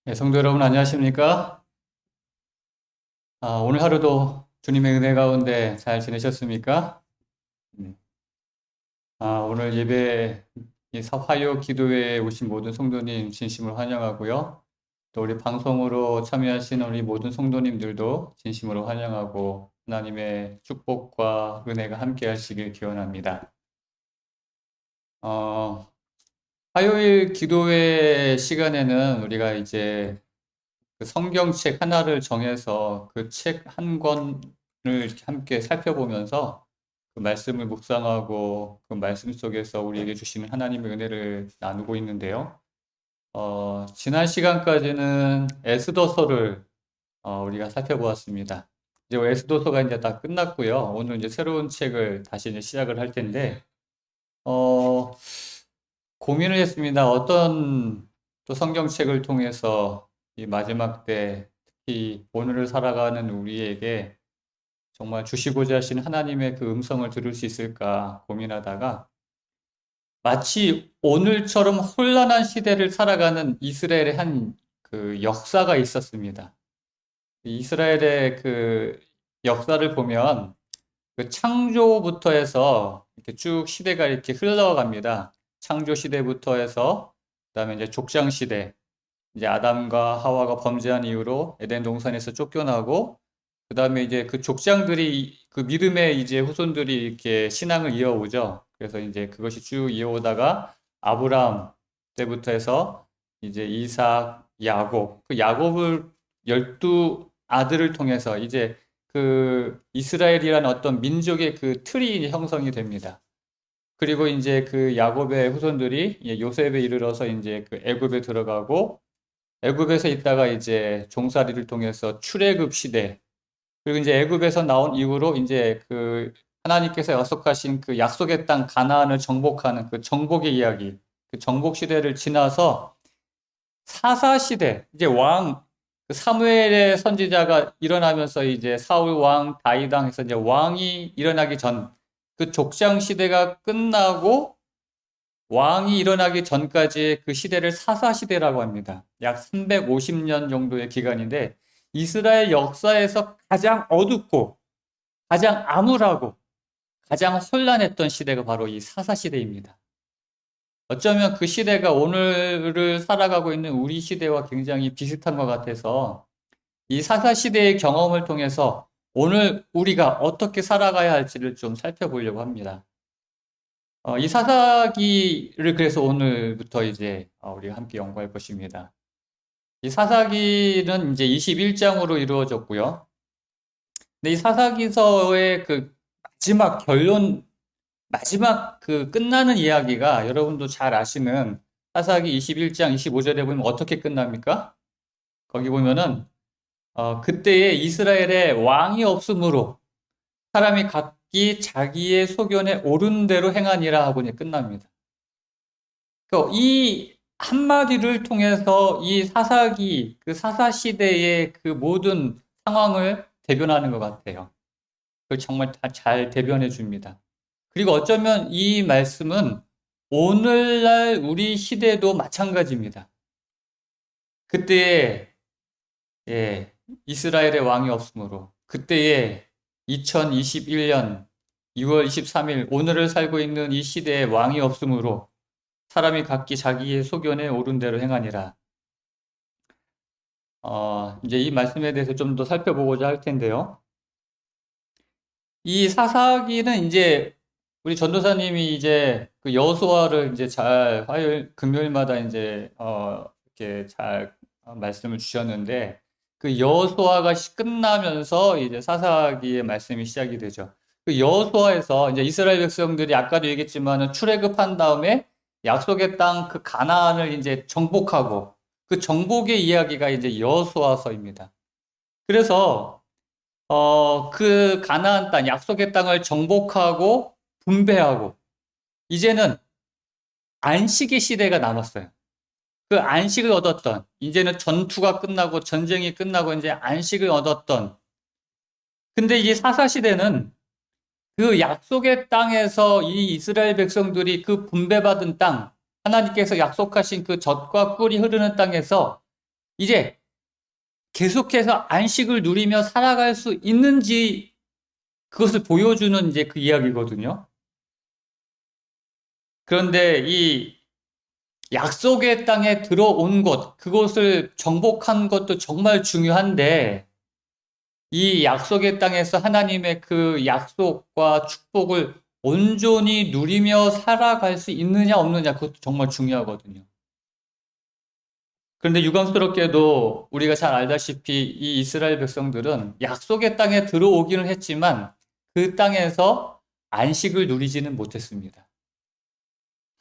네, 성도 여러분 안녕하십니까? 오늘 하루도 주님의 은혜 가운데 잘 지내셨습니까? 네. 오늘 예배 이 화요 기도회에 오신 모든 성도님 진심으로 환영하고요. 또 우리 방송으로 참여하신 우리 모든 성도님들도 진심으로 환영하고 하나님의 축복과 은혜가 함께 하시길 기원합니다. 어, 화요일 기도회 시간에는 우리가 이제 그 성경책 하나를 정해서 그 책 한 권을 이렇게 함께 살펴보면서 그 말씀을 묵상하고 그 말씀 속에서 우리에게 주시는 하나님의 은혜를 나누고 있는데요. 지난 시간까지는 에스더서를 우리가 살펴보았습니다. 이제 에스더서가 이제 다 끝났고요. 오늘 이제 새로운 책을 다시 이제 시작을 할 텐데, 어, 고민을 했습니다. 어떤 또 성경책을 통해서 이 마지막 때 특히 오늘을 살아가는 우리에게 정말 주시고자 하신 하나님의 그 음성을 들을 수 있을까 고민하다가 마치 오늘처럼 혼란한 시대를 살아가는 이스라엘의 한 그 역사가 있었습니다. 이스라엘의 그 역사를 보면 그 창조부터 해서 이렇게 쭉 시대가 이렇게 흘러갑니다. 창조 시대부터 해서 그다음에 이제 족장 시대, 이제 아담과 하와가 범죄한 이후로 에덴 동산에서 쫓겨나고 그다음에 이제 그 족장들이 그 믿음의 이제 후손들이 이렇게 신앙을 이어오죠. 그래서 이제 그것이 쭉 이어오다가 아브라함 때부터 해서 이제 이삭, 야곱, 그 야곱을 12 아들을 통해서 이제 그 이스라엘이라는 어떤 민족의 그 틀이 이제 형성이 됩니다. 그리고 이제 그 야곱의 후손들이 요셉에 이르러서 이제 그 애굽에 들어가고 애굽에서 있다가 이제 종살이를 통해서 출애굽 시대, 그리고 이제 애굽에서 나온 이후로 이제 그 하나님께서 약속하신 그 약속의 땅 가나안을 정복하는 그 정복의 이야기, 그 정복 시대를 지나서 사사 시대, 이제 그 사무엘의 선지자가 일어나면서 이제 사울 왕, 다윗 왕 해서 이제 왕이 일어나기 전 그 족장 시대가 끝나고 왕이 일어나기 전까지의 그 시대를 사사시대라고 합니다. 약 350년 정도의 기간인데 이스라엘 역사에서 가장 어둡고 가장 암울하고 가장 혼란했던 시대가 바로 이 사사시대입니다. 어쩌면 그 시대가 오늘을 살아가고 있는 우리 시대와 굉장히 비슷한 것 같아서 이 사사시대의 경험을 통해서 오늘 우리가 어떻게 살아가야 할지를 좀 살펴보려고 합니다. 이 사사기를 그래서 오늘부터 이제 우리가 함께 연구할 것입니다. 이 사사기는 이제 21장으로 이루어졌고요. 근데 이 사사기서의 그 마지막 결론, 마지막 그 끝나는 이야기가 여러분도 잘 아시는 사사기 21장 25절에 보면 어떻게 끝납니까? 거기 보면은 그때에 이스라엘에 왕이 없으므로 사람이 각기 자기의 소견에 옳은 대로 행하니라 하고 이제 끝납니다. 이 한마디를 통해서 이 사사기, 그 사사시대의 그 모든 상황을 대변하는 것 같아요. 그걸 정말 다 잘 대변해 줍니다. 그리고 어쩌면 이 말씀은 오늘날 우리 시대도 마찬가지입니다. 그때에, 예, 이스라엘의 왕이 없으므로, 그때에 2021년 2월 23일, 오늘을 살고 있는 이 시대에 왕이 없으므로 사람이 각기 자기의 소견에 옳은 대로 행하니라. 이제 이 말씀에 대해서 좀 더 살펴보고자 할 텐데요. 이 사사기는 이제 우리 전도사님이 이제 그 여호수아를 이제 잘 화요일, 금요일마다 이제 이렇게 잘 말씀을 주셨는데 그 여호수아가 끝나면서 이제 사사기의 말씀이 시작이 되죠. 그 여호수아에서 이제 이스라엘 백성들이 아까도 얘기했지만은 출애굽한 다음에 약속의 땅 그 가나안을 이제 정복하고 그 정복의 이야기가 이제 여호수아서입니다. 그래서 그 가나안 땅, 약속의 땅을 정복하고 분배하고 이제는 안식의 시대가 남았어요. 그 안식을 얻었던 이제는 전투가 끝나고 전쟁이 끝나고 이제 안식을 얻었던 근데 이 사사 시대는 그 약속의 땅에서 이 이스라엘 백성들이 그 분배받은 땅 하나님께서 약속하신 그 젖과 꿀이 흐르는 땅에서 이제 계속해서 안식을 누리며 살아갈 수 있는지 그것을 보여주는 이제 그 이야기거든요. 그런데 이 약속의 땅에 들어온 것, 그것을 정복한 것도 정말 중요한데, 이 약속의 땅에서 하나님의 그 약속과 축복을 온전히 누리며 살아갈 수 있느냐 없느냐, 그것도 정말 중요하거든요. 그런데 유감스럽게도 우리가 잘 알다시피 이 이스라엘 백성들은 약속의 땅에 들어오기는 했지만 그 땅에서 안식을 누리지는 못했습니다.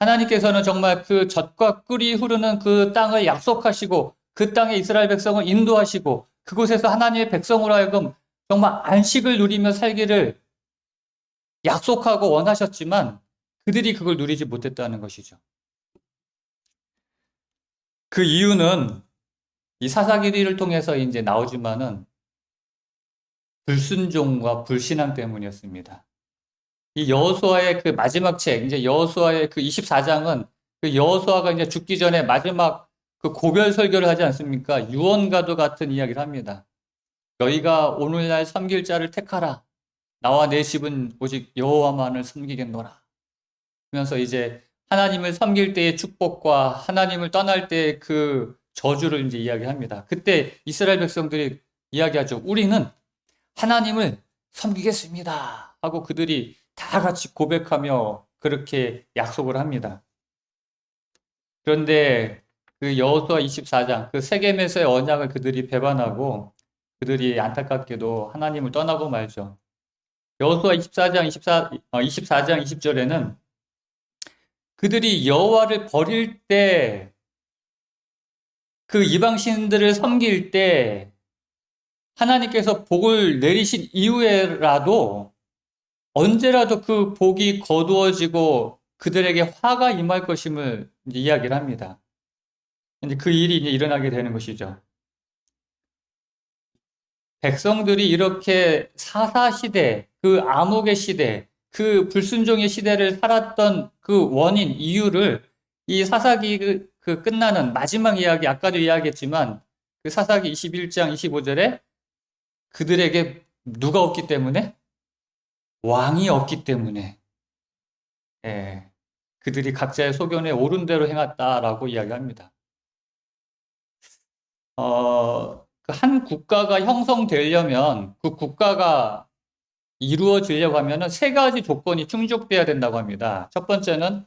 하나님께서는 정말 그 젖과 꿀이 흐르는 그 땅을 약속하시고 그 땅에 이스라엘 백성을 인도하시고 그곳에서 하나님의 백성으로 하여금 정말 안식을 누리며 살기를 약속하고 원하셨지만 그들이 그걸 누리지 못했다는 것이죠. 그 이유는 이 사사기를 통해서 이제 나오지만은 불순종과 불신앙 때문이었습니다. 이 여호수아의 그 마지막 책, 이제 여호수아의 그 24장은 그 여호수아가 이제 죽기 전에 마지막 그 고별 설교를 하지 않습니까? 유언과도 같은 이야기를 합니다. 너희가 오늘날 섬길 자를 택하라. 나와 내 집은 오직 여호와만을 섬기겠노라. 그러면서 이제 하나님을 섬길 때의 축복과 하나님을 떠날 때의 그 저주를 이제 이야기합니다. 그때 이스라엘 백성들이 이야기하죠. 우리는 하나님을 섬기겠습니다. 하고 그들이 다 같이 고백하며 그렇게 약속을 합니다. 그런데 그 여호수아 24장, 그 세겜에서의 언약을 그들이 배반하고 그들이 안타깝게도 하나님을 떠나고 말죠. 여호수아 24장 20절에는 그들이 여호와를 버릴 때 그 이방 신들을 섬길 때 하나님께서 복을 내리신 이후에라도 언제라도 그 복이 거두어지고 그들에게 화가 임할 것임을 이야기를 합니다. 이제 그 일이 이제 일어나게 되는 것이죠. 백성들이 이렇게 사사시대, 그 암흑의 시대, 그 불순종의 시대를 살았던 그 원인, 이유를 이 사사기 그 끝나는 마지막 이야기, 아까도 이야기했지만 그 사사기 21장 25절에 그들에게 누가 없기 때문에? 왕이 없기 때문에. 예, 그들이 각자의 소견에 옳은 대로 행했다라고 이야기합니다. 그한 국가가 형성되려면 그 국가가 이루어지려고 하면은 세 가지 조건이 충족돼야 된다고 합니다. 첫 번째는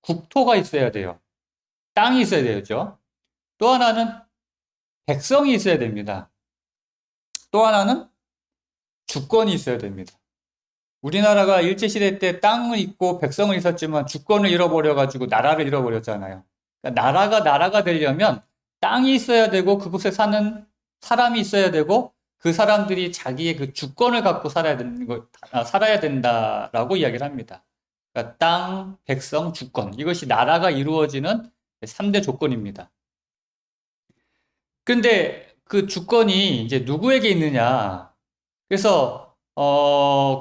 국토가 있어야 돼요. 땅이 있어야 되죠. 또 하나는 백성이 있어야 됩니다. 또 하나는 주권이 있어야 됩니다. 우리나라가 일제시대 때 땅을 있고 백성을 있었지만 주권을 잃어버려가지고 나라를 잃어버렸잖아요. 그러니까 나라가 되려면 땅이 있어야 되고 그곳에 사는 사람이 있어야 되고 그 사람들이 자기의 그 주권을 갖고 살아야 된다라고 이야기를 합니다. 그러니까 땅, 백성, 주권. 이것이 나라가 이루어지는 3대 조건입니다. 근데 그 주권이 이제 누구에게 있느냐? 그래서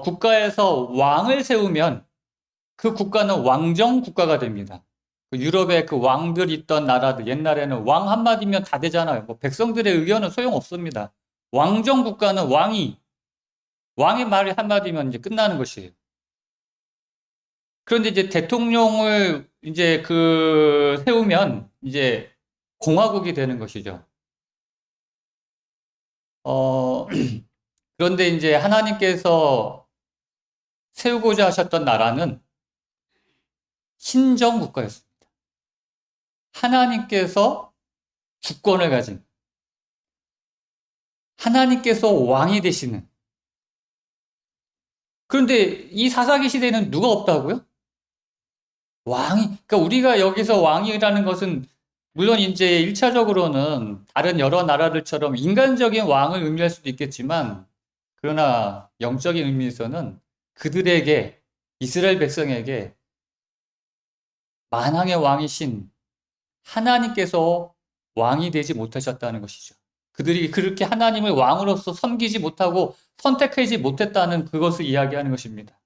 국가에서 왕을 세우면 그 국가는 왕정 국가가 됩니다. 그 유럽의 그 왕들 있던 나라들 옛날에는 왕 한마디면 다 되잖아요. 뭐 백성들의 의견은 소용없습니다. 왕정 국가는 왕의 말 한마디면 이제 끝나는 것이에요. 그런데 이제 대통령을 이제 그 세우면 이제 공화국이 되는 것이죠. 어, 그런데 이제 하나님께서 세우고자 하셨던 나라는 신정 국가였습니다. 하나님께서 주권을 가진 하나님께서 왕이 되시는. 그런데 이 사사기 시대에는 누가 없다고요? 그러니까 우리가 여기서 왕이라는 것은 물론 이제 1차적으로는 다른 여러 나라들처럼 인간적인 왕을 의미할 수도 있겠지만 그러나 영적인 의미에서는 그들에게 이스라엘 백성에게 만왕의 왕이신 하나님께서 왕이 되지 못하셨다는 것이죠. 그들이 그렇게 하나님을 왕으로서 섬기지 못하고 선택하지 못했다는 그것을 이야기하는 것입니다.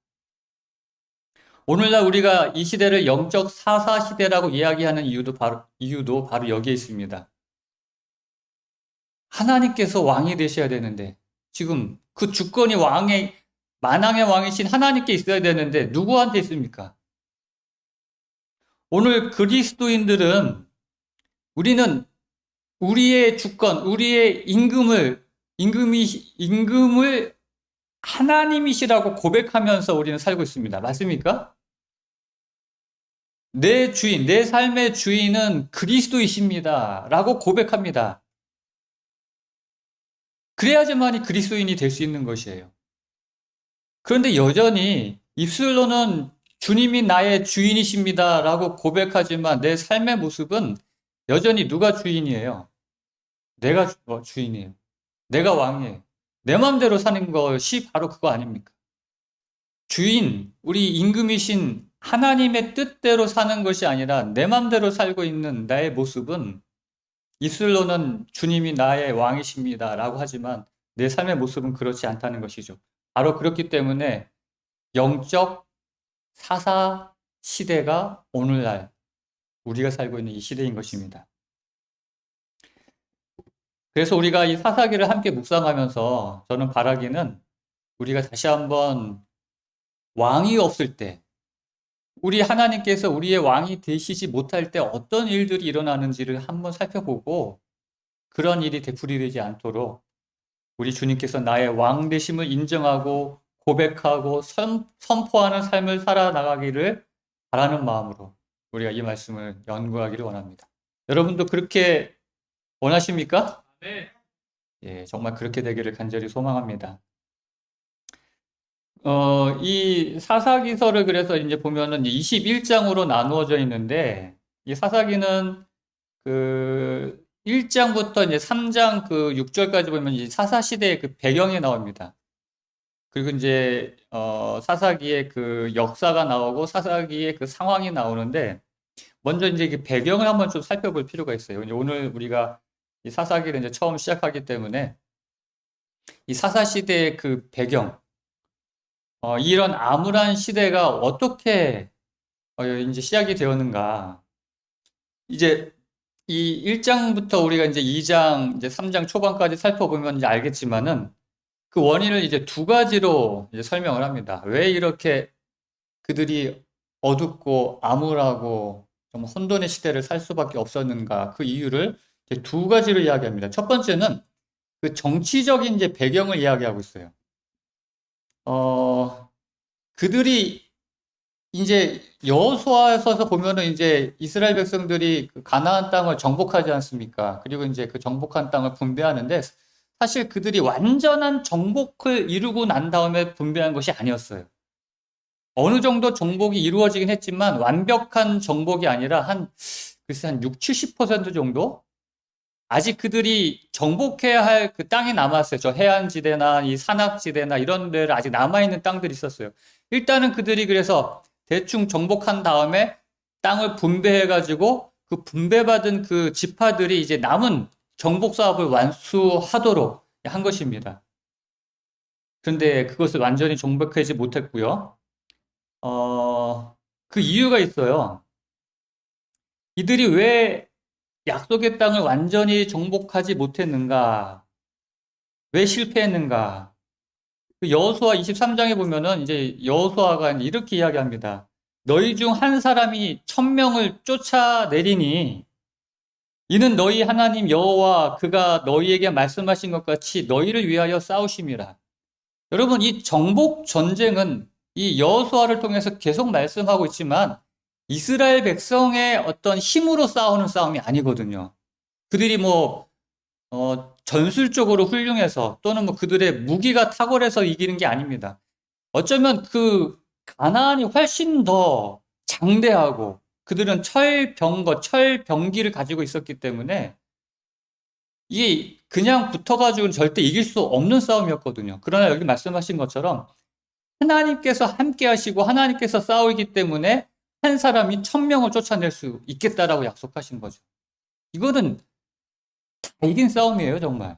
오늘날 우리가 이 시대를 영적 사사 시대라고 이야기하는 이유도 바로 여기에 있습니다. 하나님께서 왕이 되셔야 되는데, 지금 그 주권이 만왕의 왕이신 하나님께 있어야 되는데, 누구한테 있습니까? 오늘 그리스도인들은 우리는 우리의 주권, 우리의 임금을 하나님이시라고 고백하면서 우리는 살고 있습니다. 맞습니까? 내 주인, 내 삶의 주인은 그리스도이십니다. 라고 고백합니다. 그래야지만이 그리스도인이 될 수 있는 것이에요. 그런데 여전히 입술로는 주님이 나의 주인이십니다. 라고 고백하지만 내 삶의 모습은 여전히 누가 주인이에요? 내가 주인이에요. 내가 왕이에요. 내 마음대로 사는 것이 바로 그거 아닙니까? 주인, 우리 임금이신 하나님의 뜻대로 사는 것이 아니라 내 마음대로 살고 있는 나의 모습은 입술로는 주님이 나의 왕이십니다. 라고 하지만 내 삶의 모습은 그렇지 않다는 것이죠. 바로 그렇기 때문에 영적 사사 시대가 오늘날 우리가 살고 있는 이 시대인 것입니다. 그래서 우리가 이 사사기를 함께 묵상하면서 저는 바라기는 우리가 다시 한번 왕이 없을 때, 우리 하나님께서 우리의 왕이 되시지 못할 때 어떤 일들이 일어나는지를 한번 살펴보고 그런 일이 되풀이되지 않도록 우리 주님께서 나의 왕 되심을 인정하고 고백하고 선포하는 삶을 살아나가기를 바라는 마음으로 우리가 이 말씀을 연구하기를 원합니다. 여러분도 그렇게 원하십니까? 네. 예, 정말 그렇게 되기를 간절히 소망합니다. 이 사사기서를 그래서 이제 보면은 21장으로 나누어져 있는데, 이 사사기는 그 1장부터 이제 3장 그 6절까지 보면 이 사사시대의 그 배경이 나옵니다. 그리고 이제, 사사기의 그 역사가 나오고 사사기의 그 상황이 나오는데, 먼저 이제 그 배경을 한번 좀 살펴볼 필요가 있어요. 오늘 우리가 이 사사기를 이제 처음 시작하기 때문에 이 사사시대의 그 배경, 이런 암울한 시대가 어떻게 이제 시작이 되었는가. 이제 이 1장부터 우리가 이제 2장, 이제 3장 초반까지 살펴보면 이제 알겠지만은 그 원인을 이제 두 가지로 이제 설명을 합니다. 왜 이렇게 그들이 어둡고 암울하고 좀 혼돈의 시대를 살 수밖에 없었는가. 그 이유를 이제 두 가지로 이야기합니다. 첫 번째는 그 정치적인 이제 배경을 이야기하고 있어요. 그들이 이제 여호수아서서 보면은 이제 이스라엘 백성들이 그 가나안 땅을 정복하지 않습니까? 그리고 이제 그 정복한 땅을 분배하는데 사실 그들이 완전한 정복을 이루고 난 다음에 분배한 것이 아니었어요. 어느 정도 정복이 이루어지긴 했지만 완벽한 정복이 아니라 글쎄 한 6, 70% 정도? 아직 그들이 정복해야 할 그 땅이 남았어요. 저 해안지대나 이 산악지대나 이런 데를 아직 남아있는 땅들이 있었어요. 일단은 그들이 그래서 대충 정복한 다음에 땅을 분배해가지고 그 분배받은 그 지파들이 이제 남은 정복 사업을 완수하도록 한 것입니다. 그런데 그것을 완전히 정복하지 못했고요. 그 이유가 있어요. 이들이 왜 약속의 땅을 완전히 정복하지 못했는가? 왜 실패했는가? 그 여호수아 23장에 보면은 이제 여호수아가 이렇게 이야기합니다. 너희 중 한 사람이 1000명을 쫓아내리니 이는 너희 하나님 여호와 그가 너희에게 말씀하신 것 같이 너희를 위하여 싸우심이라. 여러분, 이 정복 전쟁은 이 여호수아를 통해서 계속 말씀하고 있지만 이스라엘 백성의 어떤 힘으로 싸우는 싸움이 아니거든요. 그들이 전술적으로 훌륭해서 또는 그들의 무기가 탁월해서 이기는 게 아닙니다. 어쩌면 그 가나안이 훨씬 더 장대하고 그들은 철병기를 가지고 있었기 때문에 이게 그냥 붙어가지고는 절대 이길 수 없는 싸움이었거든요. 그러나 여기 말씀하신 것처럼 하나님께서 함께 하시고 하나님께서 싸우기 때문에 한 사람이 1000명을 쫓아낼 수 있겠다라고 약속하신 거죠. 이거는 다 이긴 싸움이에요, 정말.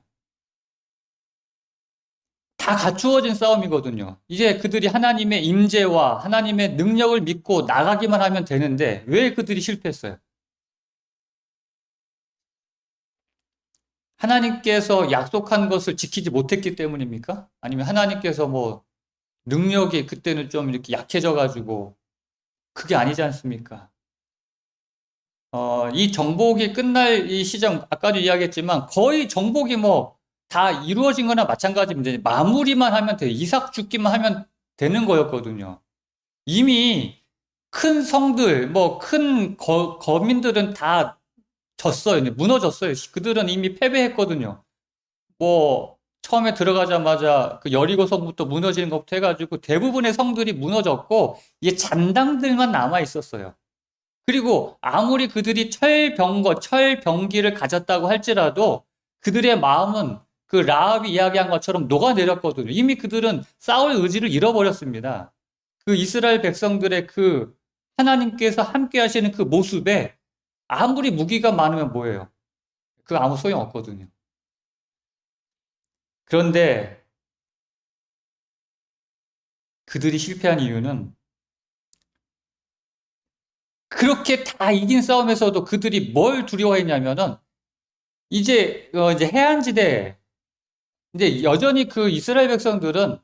다 갖추어진 싸움이거든요. 이제 그들이 하나님의 임재와 하나님의 능력을 믿고 나가기만 하면 되는데 왜 그들이 실패했어요? 하나님께서 약속한 것을 지키지 못했기 때문입니까? 아니면 하나님께서 뭐 능력이 그때는 좀 이렇게 약해져 가지고 그게 아니지 않습니까? 이 정복이 끝날 이 시점, 아까도 이야기했지만 거의 정복이 뭐 다 이루어진 거나 마찬가지입니다. 이제 마무리만 하면 돼요. 이삭 죽기만 하면 되는 거였거든요. 이미 큰 성들, 뭐 큰 거민들은 다 졌어요. 이제 무너졌어요. 그들은 이미 패배했거든요. 뭐 처음에 들어가자마자 그 여리고성부터 무너지는 것부터 해가지고 대부분의 성들이 무너졌고 이게 잔당들만 남아 있었어요. 그리고 아무리 그들이 철병기를 가졌다고 할지라도 그들의 마음은 그 라합이 이야기한 것처럼 녹아내렸거든요. 이미 그들은 싸울 의지를 잃어버렸습니다. 그 이스라엘 백성들의 그 하나님께서 함께 하시는 그 모습에 아무리 무기가 많으면 뭐예요? 그 아무 소용 없거든요. 그런데 그들이 실패한 이유는 그렇게 다 이긴 싸움에서도 그들이 뭘 두려워했냐면은 이제 해안지대 이제 여전히 그 이스라엘 백성들은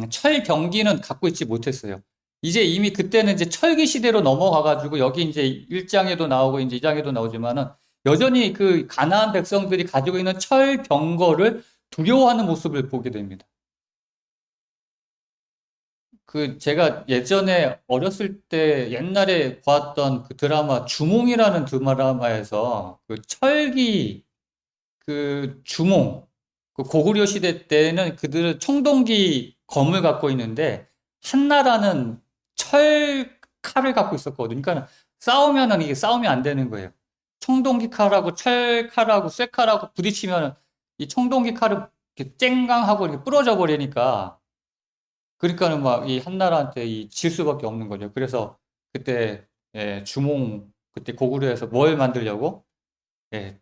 철병기는 갖고 있지 못했어요. 이제 이미 그때는 이제 철기 시대로 넘어가가지고 여기 이제 1장에도 나오고 이제 2장에도 나오지만은 여전히 그 가나안 백성들이 가지고 있는 철병거를 두려워하는 모습을 보게 됩니다. 그 제가 예전에 어렸을 때 옛날에 보았던 그 드라마 주몽이라는 드라마에서 그 철기 그 주몽 그 고구려 시대 때는 그들은 청동기 검을 갖고 있는데 한나라는 철 칼을 갖고 있었거든요. 그러니까 싸우면은 이게 싸우면 안 되는 거예요. 청동기 칼하고 철 칼하고 쇠 칼하고 부딪히면 이 청동기 칼을 이렇게 쨍강하고 이렇게 부러져 버리니까 그러니까는 막 이 한나라한테 질 수밖에 없는 거죠. 그래서 그때 주몽 그때 고구려에서 뭘 만들려고 예,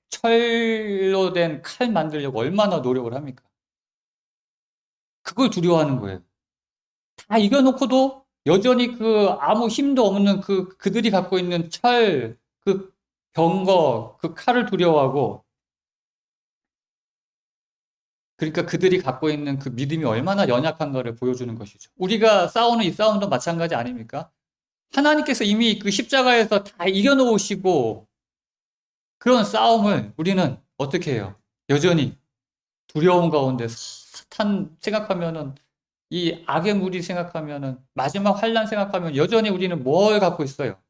철로 된 칼 만들려고 얼마나 노력을 합니까? 그걸 두려워하는 거예요. 다 이겨놓고도 여전히 그 아무 힘도 없는 그들이 갖고 있는 그 병거, 그 칼을 두려워하고 그러니까 그들이 갖고 있는 그 믿음이 얼마나 연약한가를 보여주는 것이죠. 우리가 싸우는 이 싸움도 마찬가지 아닙니까? 하나님께서 이미 그 십자가에서 다 이겨놓으시고 그런 싸움을 우리는 어떻게 해요? 여전히 두려움 가운데 사탄 생각하면은 이 악의 무리 생각하면은 마지막 환란 생각하면 여전히 우리는 뭘 갖고 있어요?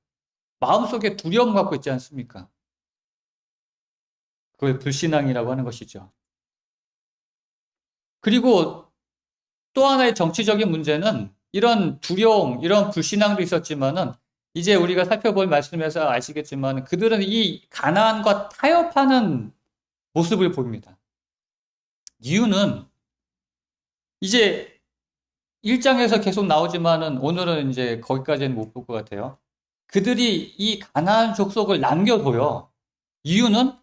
마음속에 두려움 갖고 있지 않습니까? 그걸 불신앙이라고 하는 것이죠. 그리고 또 하나의 정치적인 문제는 이런 두려움, 이런 불신앙도 있었지만은 이제 우리가 살펴볼 말씀에서 아시겠지만 그들은 이 가나안과 타협하는 모습을 보입니다. 이유는 이제 1장에서 계속 나오지만은 오늘은 이제 거기까지는 못 볼 것 같아요. 그들이 이 가나안 족속을 남겨둬요. 이유는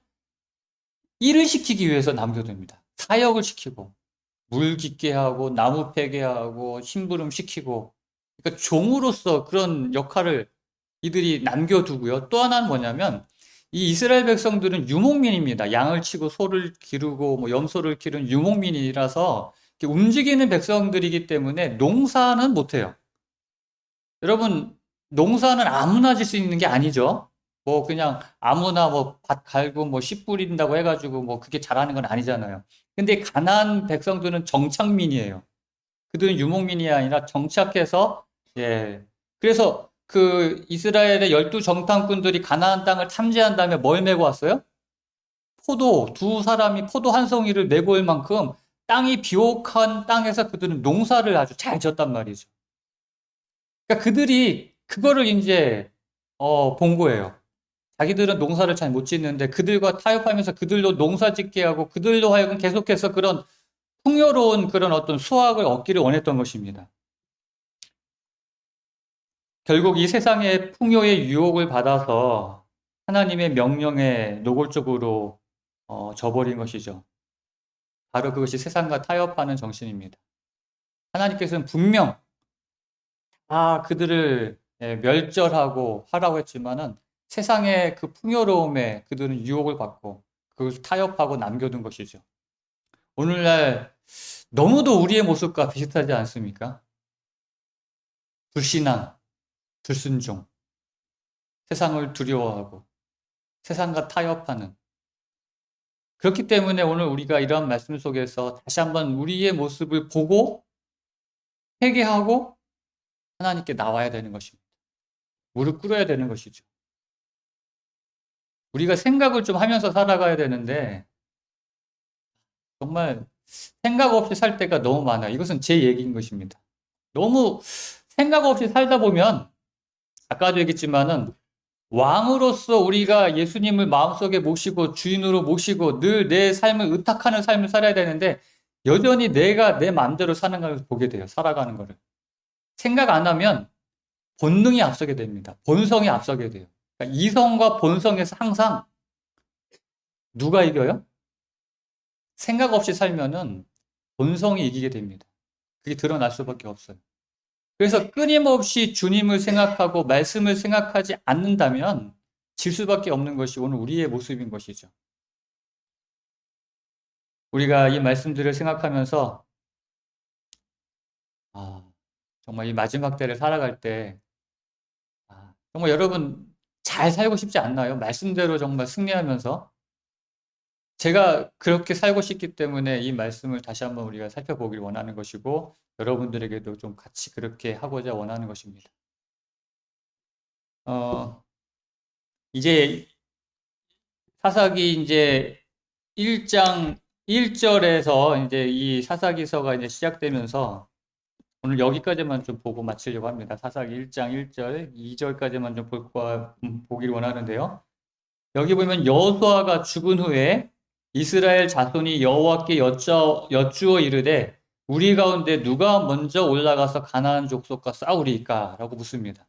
일을 시키기 위해서 남겨둡니다. 사역을 시키고 물 깃게 하고 나무 패게 하고 심부름 시키고 그러니까 종으로서 그런 역할을 이들이 남겨두고요. 또 하나는 뭐냐면 이 이스라엘 백성들은 유목민입니다. 양을 치고 소를 기르고 뭐 염소를 기르는 유목민이라서 이렇게 움직이는 백성들이기 때문에 농사는 못해요. 여러분 농사는 아무나 질 수 있는 게 아니죠. 뭐 그냥 아무나 뭐 밭 갈고 뭐 씨 뿌린다고 해가지고 뭐 그게 잘하는 건 아니잖아요. 근데 가나안 백성들은 정착민이에요. 그들은 유목민이 아니라 정착해서 예. 그래서 그 이스라엘의 12정탐꾼들이 가나안 땅을 탐지한 다음에 뭘 메고 왔어요? 두 사람이 포도 한 송이를 메고 올 만큼 땅이 비옥한 땅에서 그들은 농사를 아주 잘 지었단 말이죠. 그러니까 그들이 그거를 이제 본 거예요. 자기들은 농사를 잘 못 짓는데 그들과 타협하면서 그들도 농사 짓게 하고 그들로 하여금 계속해서 그런 풍요로운 그런 어떤 수확을 얻기를 원했던 것입니다. 결국 이 세상의 풍요의 유혹을 받아서 하나님의 명령에 노골적으로 저버린 것이죠. 바로 그것이 세상과 타협하는 정신입니다. 하나님께서는 분명 그들을 멸절하고 하라고 했지만은 세상의 그 풍요로움에 그들은 유혹을 받고 그걸 타협하고 남겨둔 것이죠. 오늘날 너무도 우리의 모습과 비슷하지 않습니까? 불신앙, 불순종, 세상을 두려워하고 세상과 타협하는. 그렇기 때문에 오늘 우리가 이러한 말씀 속에서 다시 한번 우리의 모습을 보고 회개하고 하나님께 나와야 되는 것입니다. 무릎 꿇어야 되는 것이죠. 우리가 생각을 좀 하면서 살아가야 되는데 정말 생각 없이 살 때가 너무 많아요. 이것은 제 얘기인 것입니다. 너무 생각 없이 살다 보면 아까도 얘기했지만은 왕으로서 우리가 예수님을 마음속에 모시고 주인으로 모시고 늘 내 삶을 의탁하는 삶을 살아야 되는데 여전히 내가 내 마음대로 사는 걸 보게 돼요. 살아가는 거를. 생각 안 하면 본능이 앞서게 됩니다. 본성이 앞서게 돼요. 그러니까 이성과 본성에서 항상 누가 이겨요? 생각 없이 살면은 본성이 이기게 됩니다. 그게 드러날 수밖에 없어요. 그래서 끊임없이 주님을 생각하고 말씀을 생각하지 않는다면 질 수밖에 없는 것이 오늘 우리의 모습인 것이죠. 우리가 이 말씀들을 생각하면서 정말 이 마지막 때를 살아갈 때 정말 여러분 잘 살고 싶지 않나요? 말씀대로 정말 승리하면서 제가 그렇게 살고 싶기 때문에 이 말씀을 다시 한번 우리가 살펴보길 원하는 것이고 여러분들에게도 좀 같이 그렇게 하고자 원하는 것입니다. 이제 사사기 이제 1장 1절에서 이제 이 사사기서가 이제 시작되면서 오늘 여기까지만 좀 보고 마치려고 합니다. 사사기 1장 1절, 2절까지만 좀 보길 원하는데요. 여기 보면 여호수아가 죽은 후에 이스라엘 자손이 여호와께 여쭈어 이르되 우리 가운데 누가 먼저 올라가서 가나안 족속과 싸우리까? 라고 묻습니다.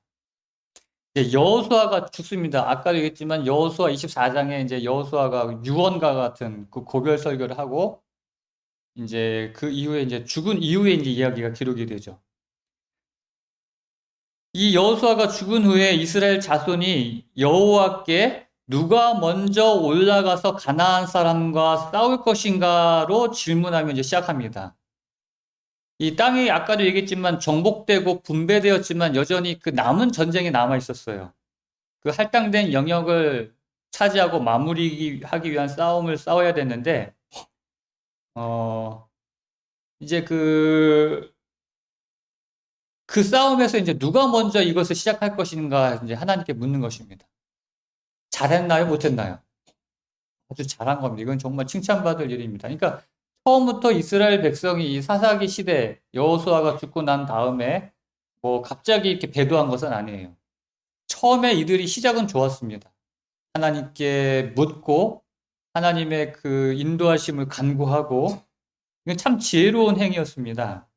여호수아가 죽습니다. 아까도 얘기했지만 여호수아 24장에 이제 여호수아가 유언과 같은 그 고별 설교를 하고 이제 그 이후에 이제 죽은 이후에 이제 이야기가 기록이 되죠. 이 여호수아가 죽은 후에 이스라엘 자손이 여호와께 누가 먼저 올라가서 가나안 사람과 싸울 것인가로 질문하며 이제 시작합니다. 이 땅이 아까도 얘기했지만 정복되고 분배되었지만 여전히 그 남은 전쟁이 남아 있었어요. 그 할당된 영역을 차지하고 마무리하기 위한 싸움을 싸워야 됐는데, 이제 그 싸움에서 이제 누가 먼저 이것을 시작할 것인가 이제 하나님께 묻는 것입니다. 잘했나요? 못했나요? 아주 잘한 겁니다. 이건 정말 칭찬받을 일입니다. 그러니까 처음부터 이스라엘 백성이 이 사사기 시대 여호수아가 죽고 난 다음에 뭐 갑자기 이렇게 배도한 것은 아니에요. 처음에 이들이 시작은 좋았습니다. 하나님께 묻고 하나님의 그 인도하심을 간구하고 이건 참 지혜로운 행위였습니다.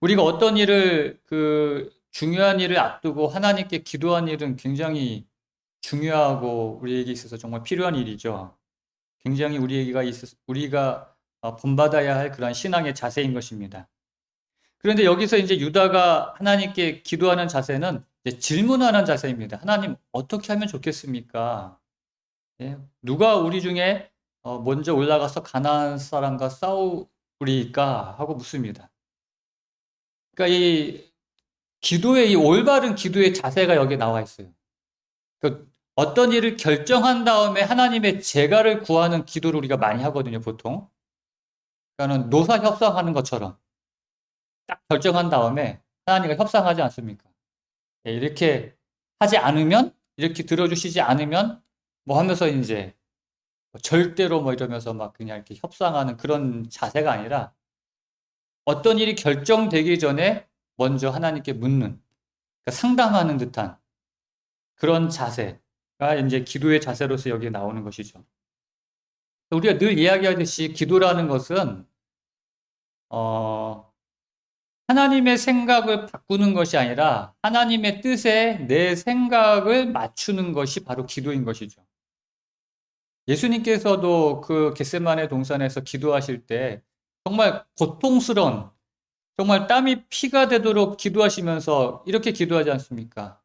우리가 어떤 일을 중요한 일을 앞두고 하나님께 기도한 일은 굉장히 중요하고 우리에게 있어서 정말 필요한 일이죠. 굉장히 우리가 본받아야 할 그런 신앙의 자세인 것입니다. 그런데 여기서 이제 유다가 하나님께 기도하는 자세는 이제 질문하는 자세입니다. 하나님, 어떻게 하면 좋겠습니까? 예? 누가 우리 중에 먼저 올라가서 가나안 사람과 싸우리까? 하고 묻습니다. 그러니까 이 올바른 기도의 자세가 여기 나와 있어요. 그 어떤 일을 결정한 다음에 하나님의 재가를 구하는 기도를 우리가 많이 하거든요, 보통. 그러니까는 노사 협상하는 것처럼 딱 결정한 다음에 하나님과 협상하지 않습니까? 예, 이렇게 하지 않으면, 이렇게 들어주시지 않으면 뭐 하면서 이제 절대로 뭐 이러면서 막 그냥 이렇게 협상하는 그런 자세가 아니라 어떤 일이 결정되기 전에 먼저 하나님께 묻는, 그러니까 상담하는 듯한 그런 자세가 이제 기도의 자세로서 여기에 나오는 것이죠. 우리가 늘 이야기하듯이 기도라는 것은 하나님의 생각을 바꾸는 것이 아니라 하나님의 뜻에 내 생각을 맞추는 것이 바로 기도인 것이죠. 예수님께서도 그 겟세마네 동산에서 기도하실 때 정말 고통스러운, 정말 땀이 피가 되도록 기도하시면서 이렇게 기도하지 않습니까?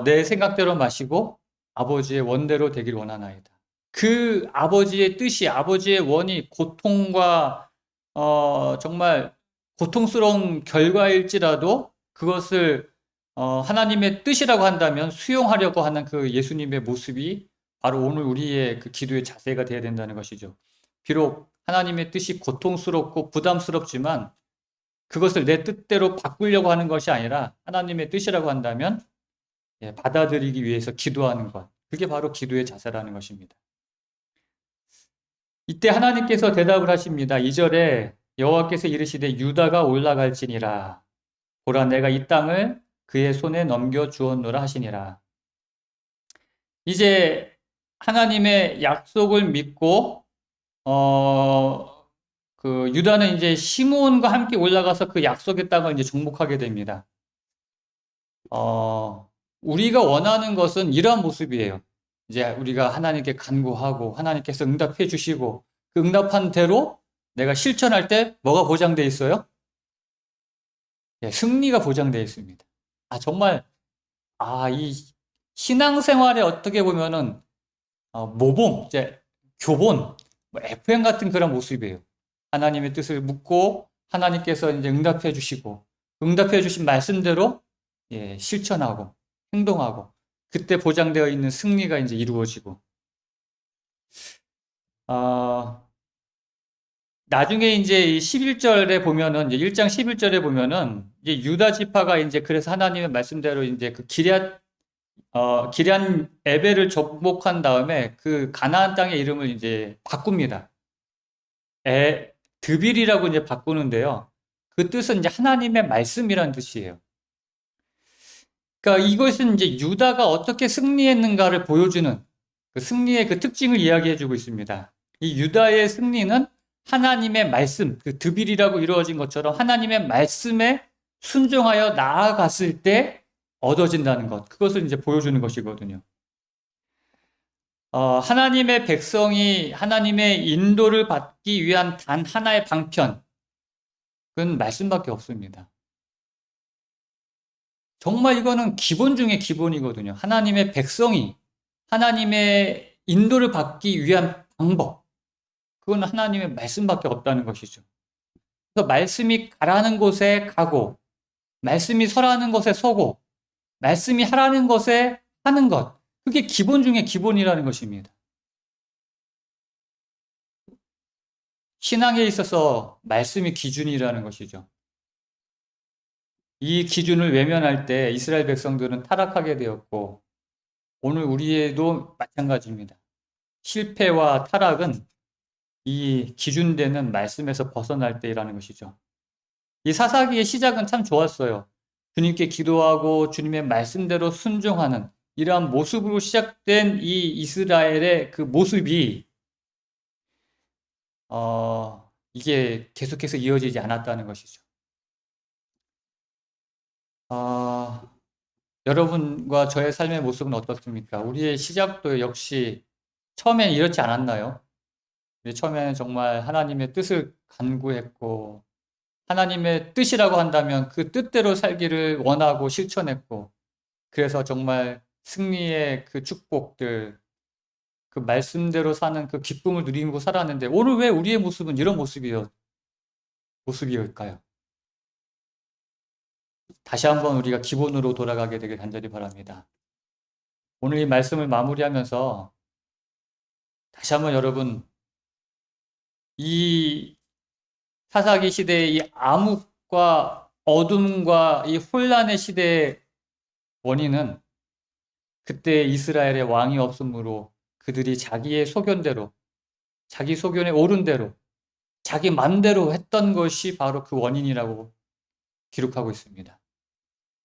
내 생각대로 마시고 아버지의 원대로 되길 원하나이다. 그 아버지의 뜻이, 아버지의 원이 고통과 정말 고통스러운 결과일지라도 그것을 하나님의 뜻이라고 한다면 수용하려고 하는 그 예수님의 모습이 바로 오늘 우리의 그 기도의 자세가 되어야 된다는 것이죠. 비록 하나님의 뜻이 고통스럽고 부담스럽지만 그것을 내 뜻대로 바꾸려고 하는 것이 아니라 하나님의 뜻이라고 한다면 받아들이기 위해서 기도하는 것. 그게 바로 기도의 자세라는 것입니다. 이때 하나님께서 대답을 하십니다. 2절에 여호와께서 이르시되 유다가 올라갈지니라. 보라 내가 이 땅을 그의 손에 넘겨 주었노라 하시니라. 이제 하나님의 약속을 믿고 그 유다는 이제 시므온과 함께 올라가서 그 약속의 땅을 이제 정복하게 됩니다. 우리가 원하는 것은 이러한 모습이에요. 이제 우리가 하나님께 간구하고 하나님께서 응답해 주시고 그 응답한 대로 내가 실천할 때 뭐가 보장되어 있어요? 승리가 보장되어 있습니다. 정말 이 신앙생활에 어떻게 보면은 모범, 이제 교본, FM 같은 그런 모습이에요. 하나님의 뜻을 묻고 하나님께서 이제 응답해 주시고 응답해 주신 말씀대로 실천하고 행동하고 그때 보장되어 있는 승리가 이제 이루어지고 나중에 이제 이 11절에 보면은 이제 1장 11절에 보면은 이제 유다 지파가 이제 그래서 하나님의 말씀대로 이제 그 기럇 에벨을 정복한 다음에 그 가나안 땅의 이름을 이제 바꿉니다. 드빌이라고 이제 바꾸는데요. 그 뜻은 이제 하나님의 말씀이라는 뜻이에요. 그러니까 이것은 이제 유다가 어떻게 승리했는가를 보여주는 그 승리의 그 특징을 이야기해주고 있습니다. 이 유다의 승리는 하나님의 말씀, 그 드빌이라고 이루어진 것처럼 하나님의 말씀에 순종하여 나아갔을 때 얻어진다는 것. 그것을 이제 보여주는 것이거든요. 하나님의 백성이 하나님의 인도를 받기 위한 단 하나의 방편. 그건 말씀밖에 없습니다. 정말 이거는 기본 중에 기본이거든요. 하나님의 백성이 하나님의 인도를 받기 위한 방법. 그건 하나님의 말씀밖에 없다는 것이죠. 그래서 말씀이 가라는 곳에 가고, 말씀이 서라는 곳에 서고, 말씀이 하라는 것에 하는 것. 그게 기본 중에 기본이라는 것입니다. 신앙에 있어서 말씀이 기준이라는 것이죠. 이 기준을 외면할 때 이스라엘 백성들은 타락하게 되었고, 오늘 우리에도 마찬가지입니다. 실패와 타락은 이 기준되는 말씀에서 벗어날 때라는 것이죠. 이 사사기의 시작은 참 좋았어요. 주님께 기도하고 주님의 말씀대로 순종하는 이러한 모습으로 시작된 이 이스라엘의 그 모습이 이게 계속해서 이어지지 않았다는 것이죠. 여러분과 저의 삶의 모습은 어떻습니까? 우리의 시작도 역시 처음엔 이렇지 않았나요? 처음에는 정말 하나님의 뜻을 간구했고 하나님의 뜻이라고 한다면 그 뜻대로 살기를 원하고 실천했고 그래서 정말 승리의 그 축복들 그 말씀대로 사는 그 기쁨을 누리고 살았는데 오늘 왜 우리의 모습은 이런 모습이었을까요? 다시 한번 우리가 기본으로 돌아가게 되길 간절히 바랍니다. 오늘 이 말씀을 마무리하면서 다시 한번 여러분 이 사사기 시대의 이 암흑과 어둠과 이 혼란의 시대의 원인은 그때 이스라엘의 왕이 없으므로 그들이 자기의 소견대로 자기 소견에 옳은 대로 자기 맘대로 했던 것이 바로 그 원인이라고 기록하고 있습니다.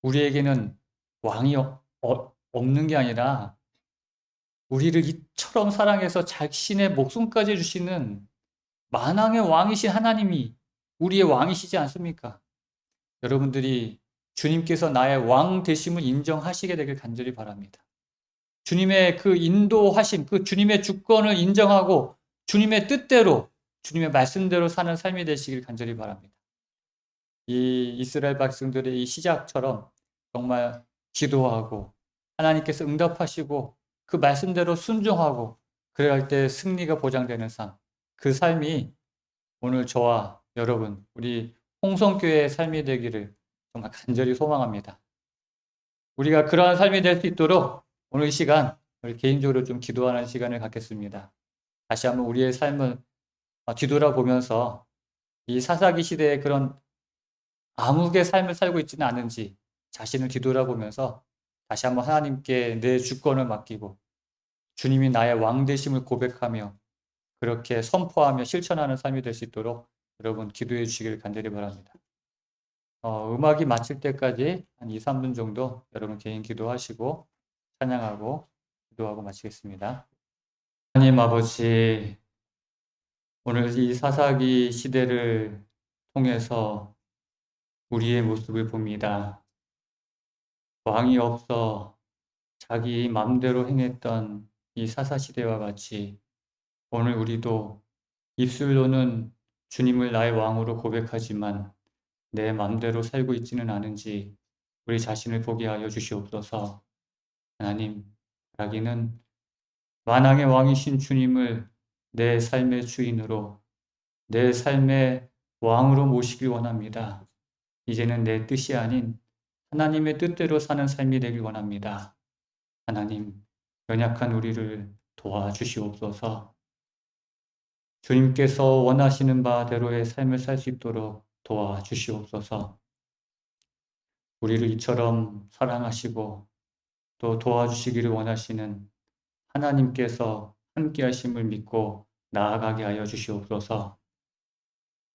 우리에게는 왕이 없는 게 아니라 우리를 이처럼 사랑해서 자신의 목숨까지 주시는 만왕의 왕이신 하나님이 우리의 왕이시지 않습니까? 여러분들이 주님께서 나의 왕 되심을 인정하시게 되길 간절히 바랍니다. 주님의 그 인도하심, 그 주님의 주권을 인정하고 주님의 뜻대로, 주님의 말씀대로 사는 삶이 되시길 간절히 바랍니다. 이 이스라엘 백성들의 이 시작처럼 정말 기도하고 하나님께서 응답하시고 그 말씀대로 순종하고 그래야 할 때 승리가 보장되는 삶. 그 삶이 오늘 저와 여러분, 우리 홍성교회의 삶이 되기를 정말 간절히 소망합니다. 우리가 그러한 삶이 될 수 있도록 오늘 이 시간 우리 개인적으로 좀 기도하는 시간을 갖겠습니다. 다시 한번 우리의 삶을 뒤돌아보면서 이 사사기 시대의 그런 암흑의 삶을 살고 있지는 않은지 자신을 뒤돌아보면서 다시 한번 하나님께 내 주권을 맡기고 주님이 나의 왕 되심을 고백하며 그렇게 선포하며 실천하는 삶이 될 수 있도록 여러분 기도해 주시길 간절히 바랍니다. 음악이 마칠 때까지 한 2, 3분 정도 여러분 개인 기도하시고 찬양하고 기도하고 마치겠습니다. 하나님 아버지, 오늘 이 사사기 시대를 통해서 우리의 모습을 봅니다. 왕이 없어 자기 마음대로 행했던 이 사사시대와 같이 오늘 우리도 입술로는 주님을 나의 왕으로 고백하지만 내 마음대로 살고 있지는 않은지 우리 자신을 보게 하여 주시옵소서. 하나님, 바라기는 만왕의 왕이신 주님을 내 삶의 주인으로, 내 삶의 왕으로 모시길 원합니다. 이제는 내 뜻이 아닌 하나님의 뜻대로 사는 삶이 되길 원합니다. 하나님, 연약한 우리를 도와주시옵소서. 주님께서 원하시는 바대로의 삶을 살 수 있도록 도와주시옵소서. 우리를 이처럼 사랑하시고 또 도와주시기를 원하시는 하나님께서 함께 하심을 믿고 나아가게 하여 주시옵소서.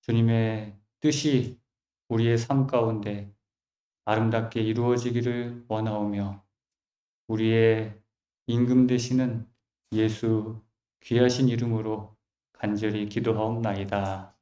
주님의 뜻이 우리의 삶 가운데 아름답게 이루어지기를 원하오며 우리의 임금 되시는 예수 귀하신 이름으로 간절히 기도하옵나이다.